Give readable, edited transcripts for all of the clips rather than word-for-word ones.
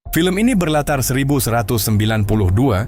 Film ini berlatar 1192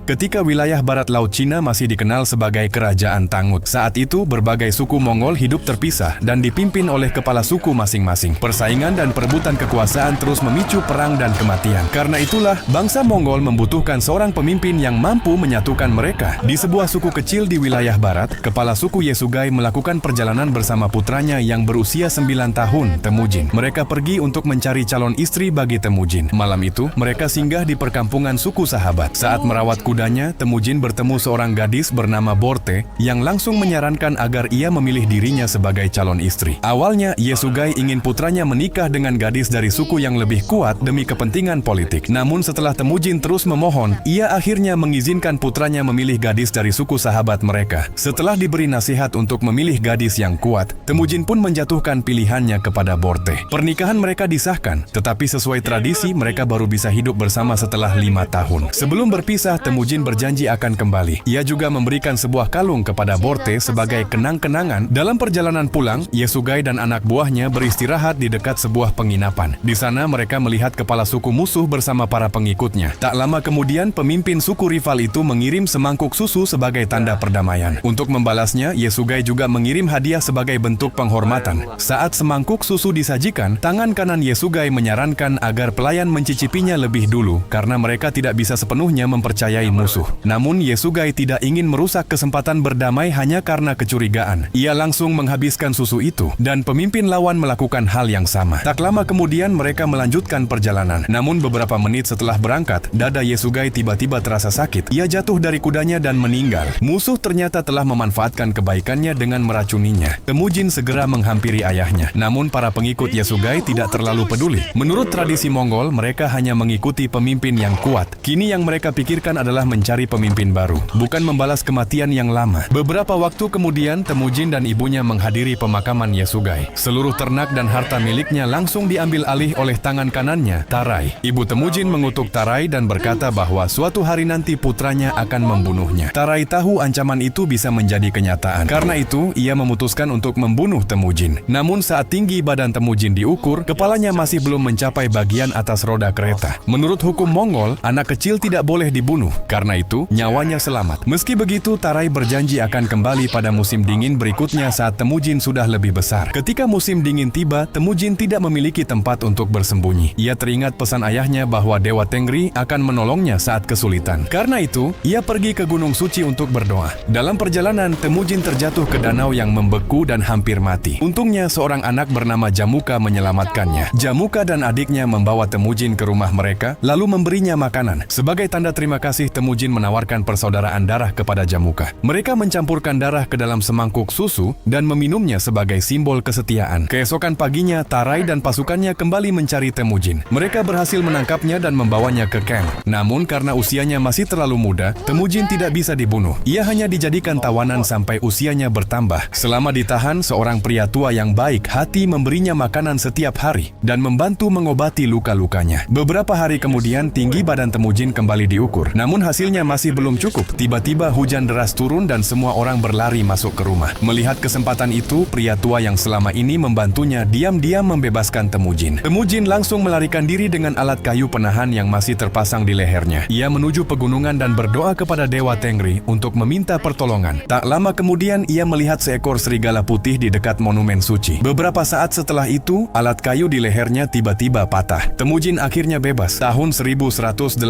ketika wilayah barat laut Cina masih dikenal sebagai Kerajaan Tangut. Saat itu berbagai suku Mongol hidup terpisah dan dipimpin oleh kepala suku masing-masing. Persaingan dan perebutan kekuasaan terus memicu perang dan kematian. Karena itulah bangsa Mongol membutuhkan seorang pemimpin yang mampu menyatukan mereka. Di sebuah suku kecil di wilayah barat, kepala suku Yesugai melakukan perjalanan bersama putranya yang berusia 9 tahun, Temujin. Mereka pergi untuk mencari calon istri bagi Temujin. Malam itu, mereka singgah di perkampungan suku sahabat. Saat merawat kudanya, Temujin bertemu seorang gadis bernama Borte yang langsung menyarankan agar ia memilih dirinya sebagai calon istri. Awalnya, Yesugai ingin putranya menikah dengan gadis dari suku yang lebih kuat demi kepentingan politik. Namun setelah Temujin terus memohon, ia akhirnya mengizinkan putranya memilih gadis dari suku sahabat mereka. Setelah diberi nasihat untuk memilih gadis yang kuat, Temujin pun menjatuhkan pilihannya kepada Borte. Pernikahan mereka disahkan, tetapi sesuai tradisi mereka baru bisa hidup bersama setelah 5 tahun. Sebelum berpisah, Temujin berjanji akan kembali. Ia juga memberikan sebuah kalung kepada Borte sebagai kenang-kenangan. Dalam perjalanan pulang, Yesugai dan anak buahnya beristirahat di dekat sebuah penginapan. Di sana mereka melihat kepala suku musuh bersama para pengikutnya. Tak lama kemudian, pemimpin suku rival itu mengirim semangkuk susu sebagai tanda perdamaian. Untuk membalasnya, Yesugai juga mengirim hadiah sebagai bentuk penghormatan. Saat semangkuk susu disajikan, tangan kanan Yesugai menyarankan agar pelayan mencicipinya lebih dulu karena mereka tidak bisa sepenuhnya mempercayai musuh. Namun Yesugai tidak ingin merusak kesempatan berdamai hanya karena kecurigaan. Ia langsung menghabiskan susu itu dan pemimpin lawan melakukan hal yang sama. Tak lama kemudian mereka melanjutkan perjalanan. Namun beberapa menit setelah berangkat, dada Yesugai tiba-tiba terasa sakit. Ia jatuh dari kudanya dan meninggal. Musuh ternyata telah memanfaatkan kebaikannya dengan meracuninya. Temujin segera menghampiri ayahnya. Namun para pengikut Yesugai tidak terlalu peduli. Menurut tradisi Mongol, mereka hanya mengikuti pemimpin yang kuat. Kini yang mereka pikirkan adalah mencari pemimpin baru, bukan membalas kematian yang lama. Beberapa waktu kemudian, Temujin dan ibunya menghadiri pemakaman Yesugai. Seluruh ternak dan harta miliknya langsung diambil alih oleh tangan kanannya, Tarai. Ibu Temujin mengutuk Tarai dan berkata bahwa suatu hari nanti putranya akan membunuhnya. Tarai tahu ancaman itu bisa menjadi kenyataan. Karena itu, ia memutuskan untuk membunuh Temujin. Namun saat tinggi badan Temujin diukur, kepalanya masih belum mencapai bagian atas roda kereta. Menurut hukum Mongol, anak kecil tidak boleh dibunuh. Karena itu, nyawanya selamat. Meski begitu, Tarai berjanji akan kembali pada musim dingin berikutnya saat Temujin sudah lebih besar. Ketika musim dingin tiba, Temujin tidak memiliki tempat untuk bersembunyi. Ia teringat pesan ayahnya bahwa Dewa Tengri akan menolongnya saat kesulitan. Karena itu, ia pergi ke Gunung Suci untuk berdoa. Dalam perjalanan, Temujin terjatuh ke danau yang membeku dan hampir mati. Untungnya, seorang anak bernama Jamuka menyelamatkannya. Jamuka dan adiknya membawa Temujin ke rumah mereka, lalu memberinya makanan. Sebagai tanda terima kasih, Temujin menawarkan persaudaraan darah kepada Jamuka. Mereka mencampurkan darah ke dalam semangkuk susu dan meminumnya sebagai simbol kesetiaan. Keesokan paginya, Tarai dan pasukannya kembali mencari Temujin. Mereka berhasil menangkapnya dan membawanya ke camp. Namun karena usianya masih terlalu muda, Temujin tidak bisa dibunuh. Ia hanya dijadikan tawanan sampai usianya bertambah. Selama ditahan, seorang pria tua yang baik hati memberinya makanan setiap hari dan membantu mengobati luka-lukanya. Beberapa hari kemudian, tinggi badan Temujin kembali diukur. Namun hasilnya masih belum cukup. Tiba-tiba hujan deras turun dan semua orang berlari masuk ke rumah. Melihat kesempatan itu, pria tua yang selama ini membantunya diam-diam membebaskan Temujin. Temujin langsung melarikan diri dengan alat kayu penahan yang masih terpasang di lehernya. Ia menuju pegunungan dan berdoa kepada Dewa Tengri untuk meminta pertolongan. Tak lama kemudian, ia melihat seekor serigala putih di dekat monumen suci. Beberapa saat setelah itu, alat kayu di lehernya tiba-tiba patah. Temujin akhirnya bebas. Tahun 1186,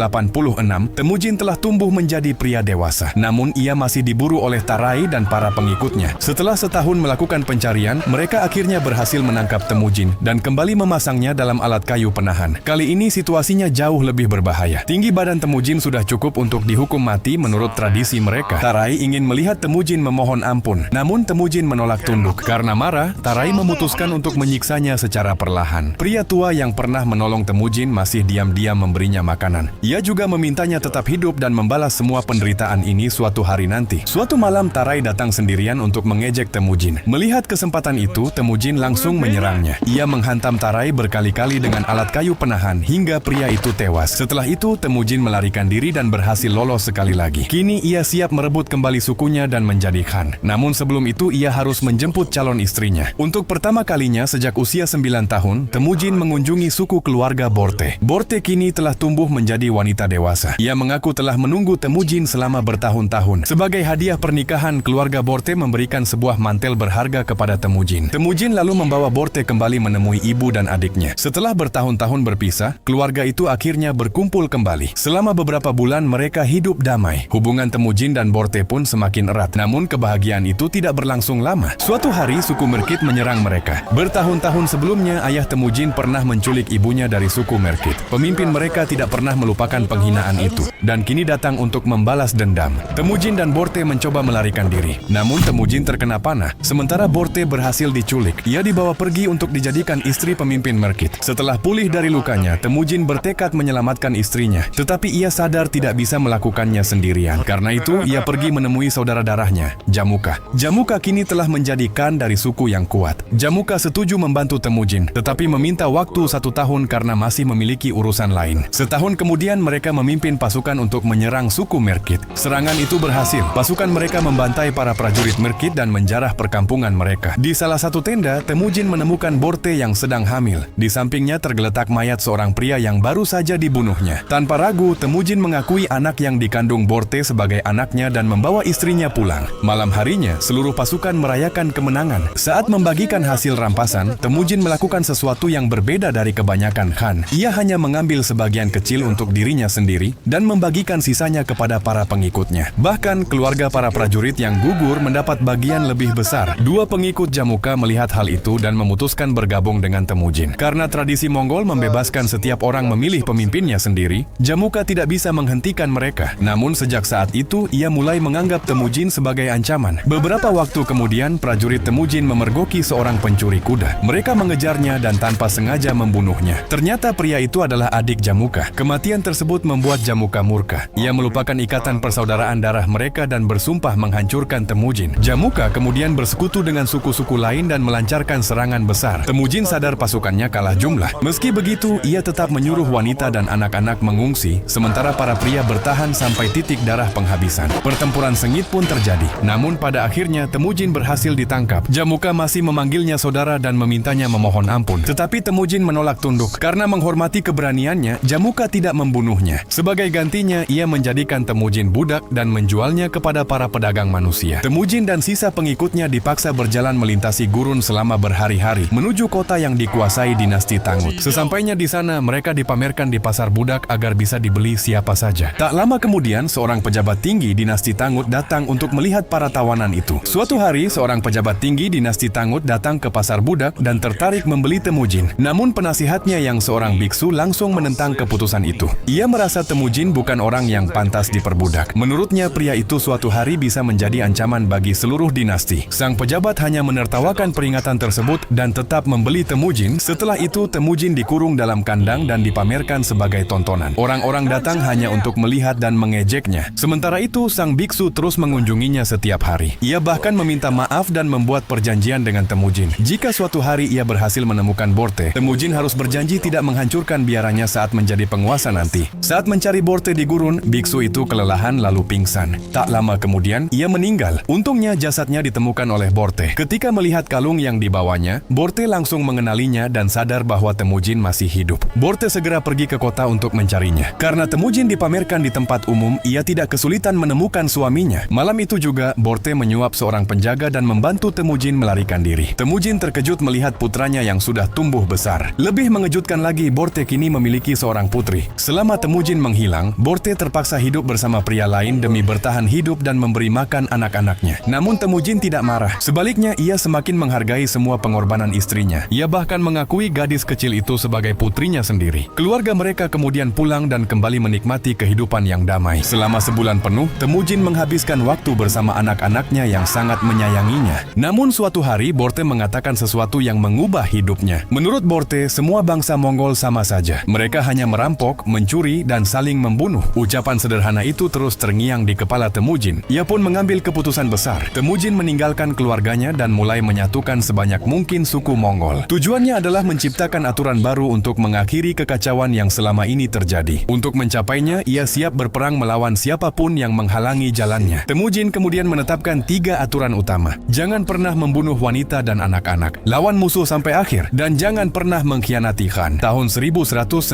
Temujin telah tumbuh menjadi pria dewasa. Namun ia masih diburu oleh Tarai dan para pengikutnya. Setelah setahun melakukan pencarian, mereka akhirnya berhasil menangkap Temujin dan kembali memasangnya dalam alat kayu penahan. Kali ini situasinya jauh lebih berbahaya. Tinggi badan Temujin sudah cukup untuk dihukum mati menurut tradisi mereka. Tarai ingin melihat Temujin memohon ampun. Namun Temujin menolak tunduk. Karena marah, Tarai memutuskan untuk menyiksanya secara perlahan. Pria tua yang pernah menolong Temujin masih diam-diam memberinya makanan. Ia juga memintanya tetap hidup dan membalas semua penderitaan ini suatu hari nanti. Suatu malam, Tarai datang sendirian untuk mengejek Temujin. Melihat kesempatan itu, Temujin langsung menyerangnya. Ia menghantam Tarai berkali-kali dengan alat kayu penahan hingga pria itu tewas. Setelah itu, Temujin melarikan diri dan berhasil lolos sekali lagi. Kini ia siap merebut kembali sukunya dan menjadi khan. Namun sebelum itu, ia harus menjemput calon istrinya. Untuk pertama kalinya sejak usia 9 tahun, Temujin mengunjungi suku keluarga Borte. Borte kini telah tumbuh menjadi wanita dewasa. Ia mengaku telah menunggu Temujin selama bertahun-tahun. Sebagai hadiah pernikahan, keluarga Borte memberikan sebuah mantel berharga kepada Temujin. Temujin lalu membawa Borte kembali menemui ibu dan adiknya. Setelah bertahun-tahun berpisah, keluarga itu akhirnya berkumpul kembali. Selama beberapa bulan mereka hidup damai. Hubungan Temujin dan Borte pun semakin erat. Namun kebahagiaan itu tidak berlangsung lama. Suatu hari suku Merkit menyerang mereka. Bertahun-tahun sebelumnya ayah Temujin pernah menculik ibunya dari suku Merkit. Pemimpin mereka tidak pernah melupakan penghinaan itu dan kini datang untuk membalas dendam. Temujin dan Borte mencoba melarikan diri. Namun Temujin terkena panah, sementara Borte berhasil diculik. Ia dibawa pergi untuk dijadikan istri pemimpin Merkit. Setelah pulih dari lukanya, Temujin bertekad menyelamatkan istrinya. Tetapi ia sadar tidak bisa melakukannya sendirian. Karena itu, ia pergi menemui saudara darahnya, Jamuka. Jamuka kini telah menjadi Khan dari suku yang kuat. Jamuka setuju membantu Temujin, tetapi meminta waktu 1 tahun karena masih memiliki urusan lain. Setahun kemudian mereka memimpin pasukan untuk menyerang suku Merkit. Serangan itu berhasil. Pasukan mereka membantai para prajurit Merkit dan menjarah perkampungan mereka. Di salah satu tenda, Temujin menemukan Borte yang sedang hamil. Di sampingnya tergeletak mayat seorang pria yang baru saja dibunuhnya. Tanpa ragu, Temujin mengakui anak yang dikandung Borte sebagai anaknya dan membawa istrinya pulang. Malam harinya, seluruh pasukan merayakan kemenangan. Saat membagikan hasil rampasan, Temujin melakukan sesuatu yang berbeda dari kebanyakan Khan. Ia hanya mengambil sebagian kecil untuk dirinya sendiri dan membagikan sisanya kepada para pengikutnya. Bahkan keluarga para prajurit yang gugur mendapat bagian lebih besar. 2 pengikut Jamuka melihat hal itu dan memutuskan bergabung dengan Temujin. Karena tradisi Mongol membebaskan setiap orang memilih pemimpinnya sendiri, Jamuka tidak bisa menghentikan mereka. Namun sejak saat itu ia mulai menganggap Temujin sebagai ancaman. Beberapa waktu kemudian prajurit Temujin memergoki seorang pencuri kuda. Mereka mengejarnya dan tanpa sengaja membunuhnya. Ternyata pria itu adalah adik Jamuka. Kematian tersebut membuat Jamuka murka. Ia melupakan ikatan persaudaraan darah mereka dan bersumpah menghancurkan Temujin. Jamuka kemudian bersekutu dengan suku-suku lain dan melancarkan serangan besar. Temujin sadar pasukannya kalah jumlah. Meski begitu, ia tetap menyuruh wanita dan anak-anak mengungsi, sementara para pria bertahan sampai titik darah penghabisan. Pertempuran sengit pun terjadi. Namun pada akhirnya Temujin berhasil ditangkap. Jamuka masih memanggilnya saudara dan memintanya memohon ampun. Tetapi Temujin menolak tunduk. Karena menghormati keberaniannya, Jamuka tidak membunuhnya. Sebagai gantinya, ia menjadikan Temujin budak dan menjualnya kepada para pedagang manusia. Temujin dan sisa pengikutnya dipaksa berjalan melintasi gurun selama berhari-hari menuju kota yang dikuasai dinasti Tangut. Sesampainya di sana, mereka dipamerkan di pasar budak agar bisa dibeli siapa saja. Tak lama kemudian, seorang pejabat tinggi dinasti Tangut datang untuk melihat para tawanan itu. Suatu hari, seorang pejabat tinggi dinasti Tangut datang ke pasar budak dan tertarik membeli Temujin. Namun penasihatnya yang seorang biksu langsung menentang keputusan itu. Ia merasa Temujin bukan orang yang pantas diperbudak. Menurutnya, pria itu suatu hari bisa menjadi ancaman bagi seluruh dinasti. Sang pejabat hanya menertawakan peringatan tersebut dan tetap membeli Temujin. Setelah itu, Temujin dikurung dalam kandang dan dipamerkan sebagai tontonan. Orang-orang datang hanya untuk melihat dan mengejeknya. Sementara itu, sang biksu terus mengunjunginya setiap hari. Ia bahkan meminta maaf dan membuat perjanjian dengan Temujin. Jika suatu hari ia berhasil menemukan Borte, Temujin harus berjanji tidak menghancurkan biarannya saat menjadi penguasa nanti. Saat mencari Borte di gurun, biksu itu kelelahan lalu pingsan. Tak lama kemudian, ia meninggal. Untungnya jasadnya ditemukan oleh Borte. Ketika melihat kalung yang dibawanya, Borte langsung mengenalinya dan sadar bahwa Temujin masih hidup. Borte segera pergi ke kota untuk mencarinya. Karena Temujin dipamerkan di tempat umum, ia tidak kesulitan menemukan suaminya. Malam itu juga, Borte menyuap seorang penjaga dan membantu Temujin melarikan diri. Temujin terkejut melihat putranya yang sudah tumbuh besar. Lebih mengejutkan lagi, Borte kini memiliki seorang putri. Selama Temujin menghilang, Borte terpaksa hidup bersama pria lain demi bertahan hidup dan memberi makan anak-anaknya. Namun Temujin tidak marah. Sebaliknya, ia semakin menghargai semua pengorbanan istrinya. Ia bahkan mengakui gadis kecil itu sebagai putrinya sendiri. Keluarga mereka kemudian pulang dan kembali menikmati kehidupan yang damai. Selama sebulan penuh, Temujin menghabiskan waktu bersama anak-anaknya yang sangat menyayanginya. Namun suatu hari, Borte mengatakan sesuatu yang mengubah hidupnya. Menurut Borte, semua bangsa Mongol sama saja. Mereka hanya merampok, mencuri, dan saling membunuh. Ucapan sederhana itu terus terngiang di kepala Temujin. Ia pun mengambil keputusan besar. Temujin meninggalkan keluarganya dan mulai menyatukan sebanyak mungkin suku Mongol. Tujuannya adalah menciptakan aturan baru untuk mengakhiri kekacauan yang selama ini terjadi. Untuk mencapainya, ia siap berperang melawan siapapun yang menghalangi jalannya. Temujin kemudian menetapkan 3 aturan utama. Jangan pernah membunuh wanita dan anak-anak. Lawan musuh sampai akhir. Dan jangan pernah mengkhianati Khan. Tahun 1199,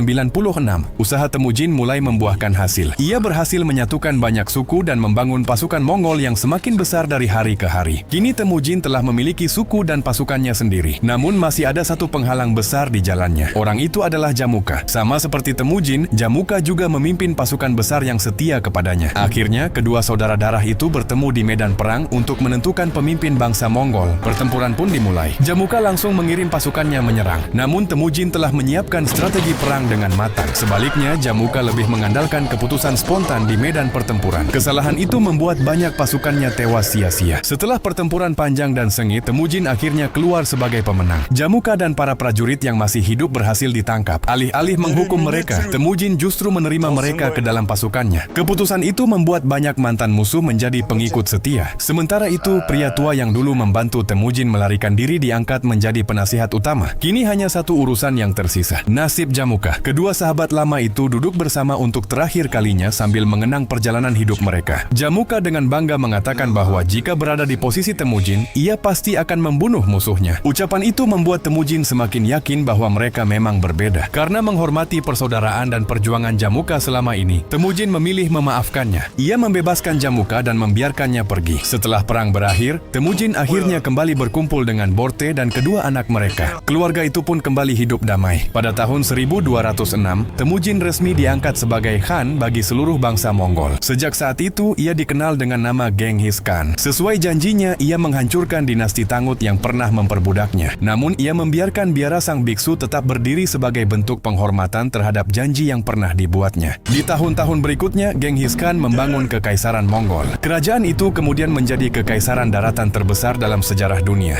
usaha Temujin mulai membuahkan hasil. Ia berhasil menyatukan banyak suku dan membangun pasukan Mongol yang semakin besar dari hari ke hari. Kini Temujin telah memiliki suku dan pasukannya sendiri. Namun masih ada satu penghalang besar di jalannya. Orang itu adalah Jamuka. Sama seperti Temujin, Jamuka juga memimpin pasukan besar yang setia kepadanya. Akhirnya, kedua saudara darah itu bertemu di medan perang untuk menentukan pemimpin bangsa Mongol. Pertempuran pun dimulai. Jamuka langsung mengirim pasukannya menyerang. Namun Temujin telah menyiapkan strategi perang dengan matang. Sebaliknya, Jamuka lebih mengandalkan keputusan spontan di medan pertempuran. Kesalahan itu membuat banyak pasukannya tewas sia-sia. Setelah pertempuran panjang dan sengit, Temujin akhirnya keluar sebagai pemenang. Jamuka dan para prajurit yang masih hidup berhasil ditangkap. Alih-alih menghukum mereka, Temujin justru menerima mereka ke dalam pasukannya. Keputusan itu membuat banyak mantan musuh menjadi pengikut setia. Sementara itu, pria tua yang dulu membantu Temujin melarikan diri diangkat menjadi penasihat utama. Kini hanya satu urusan yang tersisa, nasib Jamuka. Kedua sahabat lama itu duduk bersama untuk terakhir kalinya sambil mengenang perjalanan hidup mereka. Jamuka dengan bangga mengatakan bahwa jika berada di posisi Temujin, ia pasti akan membunuh musuhnya. Ucapan itu membuat Temujin semakin yakin bahwa mereka memang berbeda. Karena menghormati persaudaraan dan perjuangan Jamuka selama ini, Temujin memilih memaafkannya. Ia membebaskan Jamuka dan membiarkannya pergi. Setelah perang berakhir, Temujin akhirnya kembali berkumpul dengan Borte dan kedua anak mereka. Keluarga itu pun kembali hidup damai. Pada tahun 1206, Temujin resmi diangkat sebagai Khan bagi seluruh bangsa Mongol. Sejak saat itu, ia dikenal dengan nama Genghis Khan. Sesuai janjinya, ia menghancurkan dinasti Tangut yang pernah memperbudaknya. Namun, ia membiarkan biara sang biksu tetap berdiri sebagai bentuk penghormatan terhadap janji yang pernah dibuatnya. Di tahun-tahun berikutnya, Genghis Khan membangun Kekaisaran Mongol. Kerajaan itu kemudian menjadi kekaisaran daratan terbesar dalam sejarah dunia.